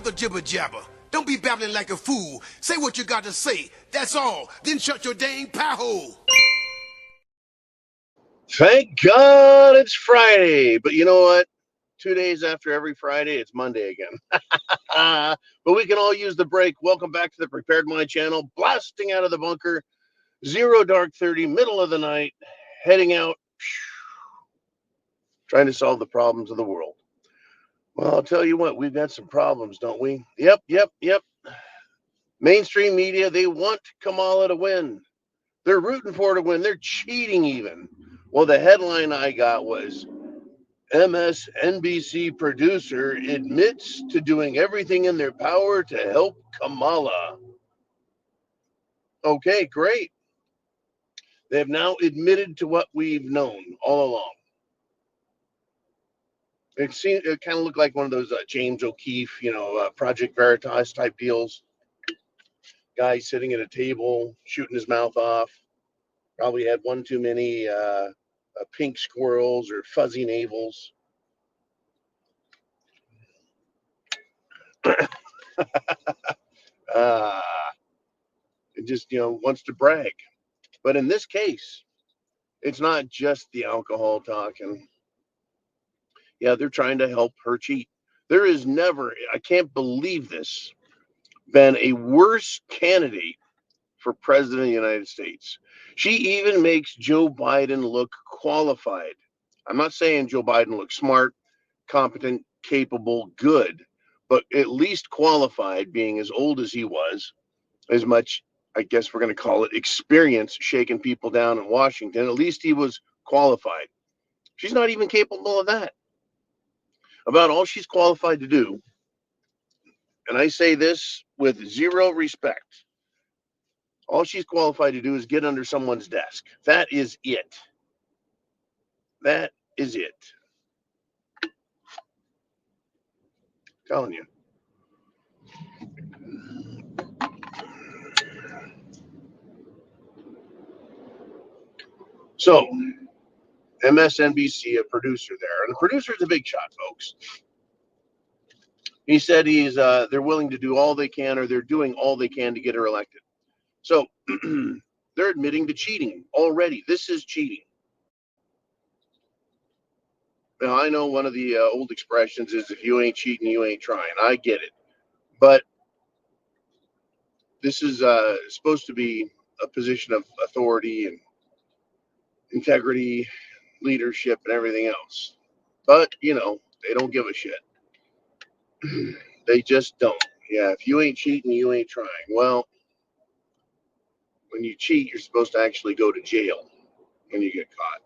the jibber jabber. Don't be babbling like a fool. Say what you got to say. That's all. Then shut your dang pie hole. Thank God it's Friday. But you know what? 2 days after every Friday, it's Monday again. But we can all use the break. Welcome back to the Prepared Mind channel. Blasting out of the bunker. 0 dark 30, middle of the night. Heading out. Trying to solve the problems of the world. Well, I'll tell you what. We've got some problems, don't we? Yep. Mainstream media, they want Kamala to win. They're rooting for her to win. They're cheating even. Well, the headline I got was MSNBC producer admits to doing everything in their power to help Kamala. Okay, great. They have now admitted to what we've known all along. It kind of looked like one of those James O'Keefe, Project Veritas type deals. Guy sitting at a table, shooting his mouth off. Probably had one too many pink squirrels or fuzzy navels. It just, wants to brag. But in this case, it's not just the alcohol talking. Yeah, they're trying to help her cheat. There is never, I can't believe this, been a worse candidate for president of the United States. She even makes Joe Biden look qualified. I'm not saying Joe Biden looks smart, competent, capable, good, but at least qualified, being as old as he was, as much, I guess we're going to call it, experience shaking people down in Washington. At least he was qualified. She's not even capable of that. About all she's qualified to do, and I say this with zero respect, all she's qualified to do is get under someone's desk. That is it. That is it. I'm telling you. So, MSNBC, a producer there, and the producer's a big shot, folks. He said they're willing to do all they can, or they're doing all they can to get her elected. So they're admitting to cheating already. This is cheating. Now, I know one of the old expressions is if you ain't cheating, you ain't trying. I get it. But this is supposed to be a position of authority and integrity, leadership, and everything else. But, they don't give a shit. They just don't. Yeah, if you ain't cheating, you ain't trying. Well, when you cheat, you're supposed to actually go to jail when you get caught.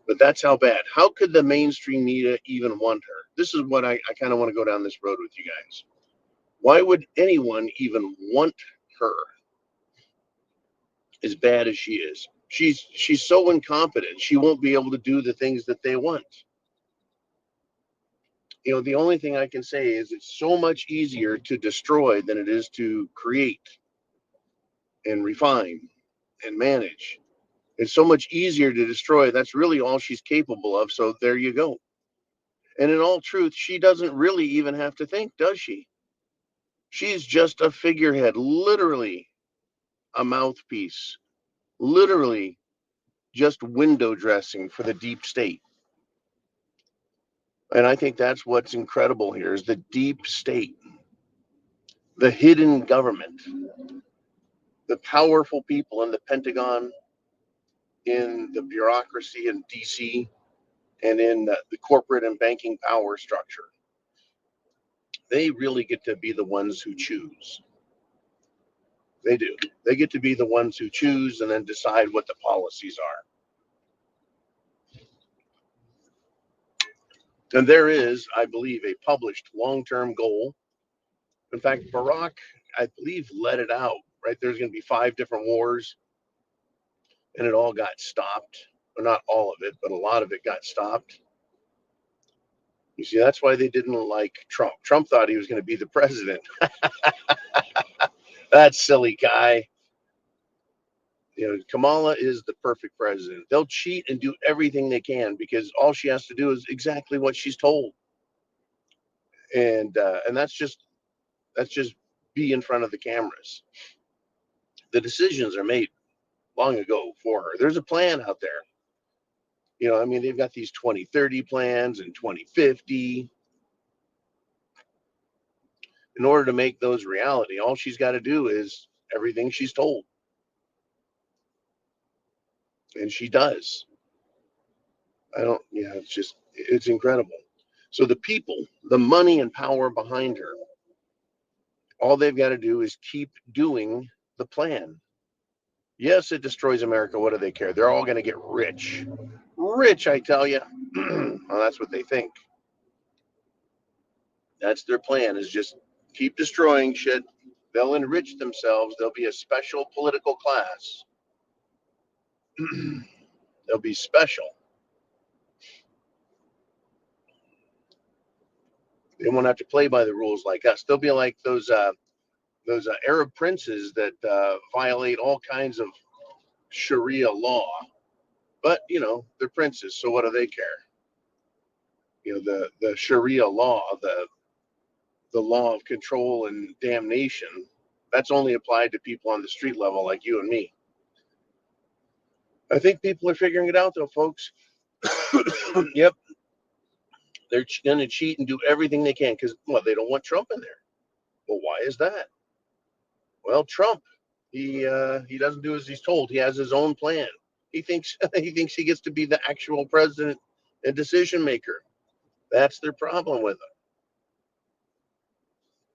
But that's how bad. How could the mainstream media even want her? This is what I kind of want to go down this road with you guys. Why would anyone even want her as bad as she is? She's so incompetent. She won't be able to do the things that they want. The only thing I can say is it's so much easier to destroy than it is to create and refine and manage. It's so much easier to destroy. That's really all she's capable of. So there you go. And in all truth, she doesn't really even have to think, does she? She's just a figurehead, literally a mouthpiece, literally just window dressing for the deep state. And I think that's what's incredible here is the deep state, the hidden government, the powerful people in the Pentagon, in the bureaucracy in DC, and in the corporate and banking power structure. They really get to be the ones who choose. They do. They get to be the ones who choose and then decide what the policies are. And there is, I believe, a published long-term goal. In fact, Barack, I believe, let it out, right? There's going to be 5 different wars, and it all got stopped. Well, not all of it, but a lot of it got stopped. You see, that's why they didn't like Trump. Trump thought he was going to be the president. That silly guy. Kamala is the perfect president. They'll cheat and do everything they can because all she has to do is exactly what she's told. And that's just be in front of the cameras. The decisions are made long ago for her. There's a plan out there. I mean, they've got these 2030 plans and 2050. In order to make those reality, all she's got to do is everything she's told. And she does. It's incredible. So the people, the money and power behind her, all they've got to do is keep doing the plan. Yes, it destroys America. What do they care? They're all going to get rich. Rich, I tell you. Well, that's what they think. That's their plan, is just keep destroying shit. They'll enrich themselves. They'll be a special political class. They'll be special. They won't have to play by the rules like us. They'll be like those Arab princes that violate all kinds of Sharia law. But, they're princes, so what do they care? The Sharia law, the law of control and damnation, that's only applied to people on the street level like you and me. I think people are figuring it out, though, folks. Yep. They're going to cheat and do everything they can because, they don't want Trump in there. Well, why is that? Well, Trump, he doesn't do as he's told. He has his own plan. He thinks he gets to be the actual president and decision maker. That's their problem with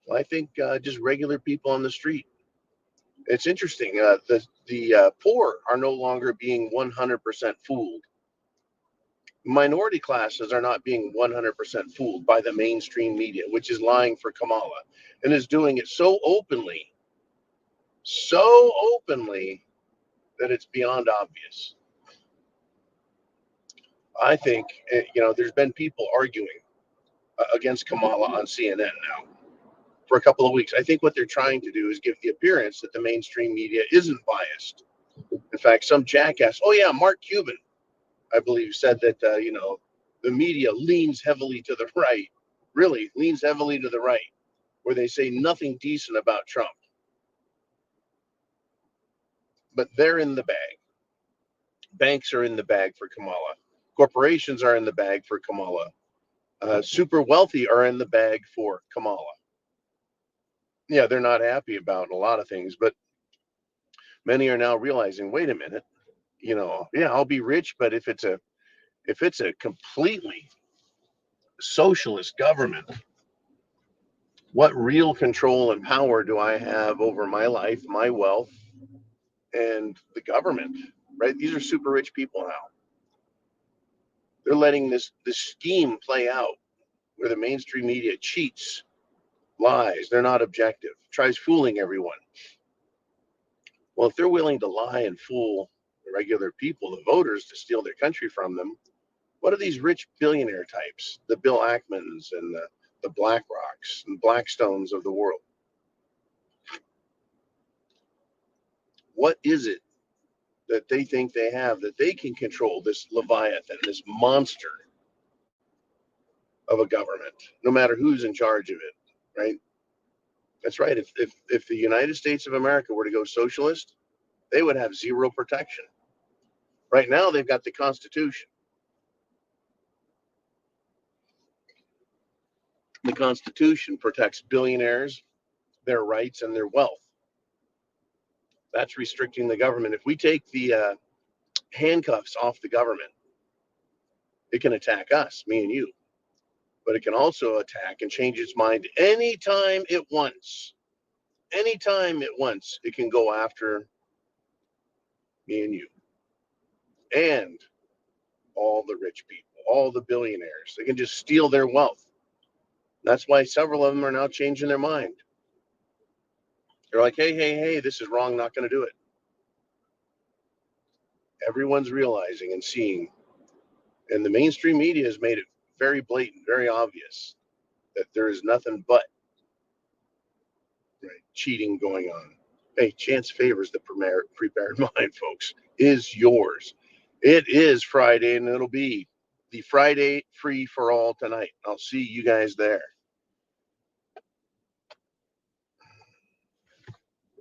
him. I think just regular people on the street. It's interesting. The poor are no longer being 100% fooled. Minority classes are not being 100% fooled by the mainstream media, which is lying for Kamala and is doing it so openly that it's beyond obvious. I think, there's been people arguing against Kamala on CNN now for a couple of weeks. I think what they're trying to do is give the appearance that the mainstream media isn't biased. In fact, some jackass, Mark Cuban, I believe, said that, the media leans heavily to the right, really leans heavily to the right, where they say nothing decent about Trump. But they're in the bag. Banks are in the bag for Kamala. Corporations are in the bag for Kamala. Super wealthy are in the bag for Kamala. Yeah, they're not happy about a lot of things, but many are now realizing, wait a minute, I'll be rich, but if it's a completely socialist government, what real control and power do I have over my life, my wealth, and the government? Right? These are super rich people now. They're letting this scheme play out where the mainstream media cheats, lies, they're not objective, tries fooling everyone. Well, if they're willing to lie and fool the regular people, the voters, to steal their country from them, what are these rich billionaire types, the Bill Ackmans and the BlackRocks and Blackstones of the world? What is it that they think they have that they can control this Leviathan, this monster of a government, no matter who's in charge of it, right? That's right. If the United States of America were to go socialist, they would have zero protection. Right now, they've got the Constitution. The Constitution protects billionaires, their rights, and their wealth. That's restricting the government. If we take the handcuffs off the government, it can attack us, me and you. But it can also attack and change its mind anytime it wants. Anytime it wants, it can go after me and you. And all the rich people, all the billionaires. They can just steal their wealth. That's why several of them are now changing their mind. They're like, hey, this is wrong, not going to do it. Everyone's realizing and seeing. And the mainstream media has made it very blatant, very obvious that there is nothing but cheating going on. Hey, chance favors the prepared mind, folks. Is yours. It is Friday, and it'll be the Friday free for all tonight. I'll see you guys there.